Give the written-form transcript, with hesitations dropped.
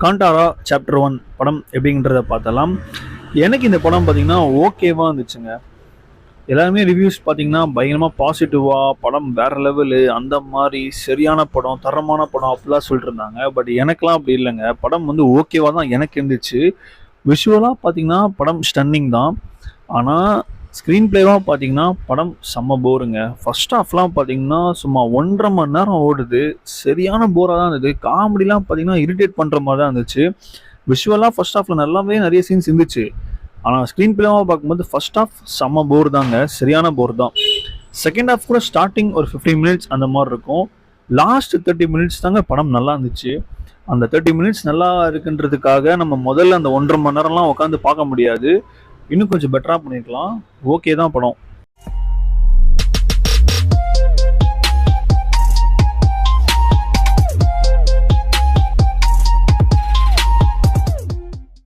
காண்டாரா chapter 1 படம் எப்படின்றத பார்த்தலாம். எனக்கு இந்த படம் பார்த்தீங்கன்னா ஓகேவா இருந்துச்சுங்க. எல்லாருமே ரிவ்யூஸ் பார்த்தீங்கன்னா பயங்கரமாக பாசிட்டிவாக படம் வேற லெவலு அந்த மாதிரி சரியான படம் தரமான படம் அப்படிலாம் சொல்லிட்டு இருந்தாங்க. பட் எனக்கெல்லாம் அப்படி இல்லைங்க. படம் வந்து ஓகேவாக தான் எனக்கு இருந்துச்சு. விஷுவலாக பார்த்தீங்கன்னா படம் ஸ்டன்னிங் தான். ஆனால் ஸ்க்ரீன் பிளேவாக பார்த்தீங்கன்னா படம் செம்ம போருங்க. ஃபர்ஸ்ட் ஹாஃப்லாம் பார்த்தீங்கன்னா சும்மா 1.5 மணி நேரம் ஓடுது. சரியான போராக தான் இருந்தது. காமெடிலாம் பார்த்தீங்கன்னா இரிட்டேட் பண்ணுற மாதிரி தான் இருந்துச்சு. விஷுவலாக ஃபர்ஸ்ட் ஹாஃபில் நல்லாவே நிறைய சீன்ஸ் இருந்துச்சு. ஆனால் ஸ்க்ரீன் பிளேவாக பார்க்கும்போது ஃபர்ஸ்ட் ஹாஃப் செம்ம போர் தாங்க. சரியான போர் தான். செகண்ட் ஹாஃப் கூட ஸ்டார்டிங் ஒரு 15 மினிட்ஸ் அந்த மாதிரி இருக்கும். லாஸ்ட் 30 மினிட்ஸ் தாங்க படம் நல்லா இருந்துச்சு. அந்த 30 மினிட்ஸ் நல்லா இருக்குன்றதுக்காக நம்ம முதல்ல அந்த 1.5 மணி நேரம்லாம் உட்காந்து பார்க்க முடியாது. இன்னும் கொஞ்சம் பெட்டராக பண்ணியிருக்கலாம். ஓகே தான் படம்.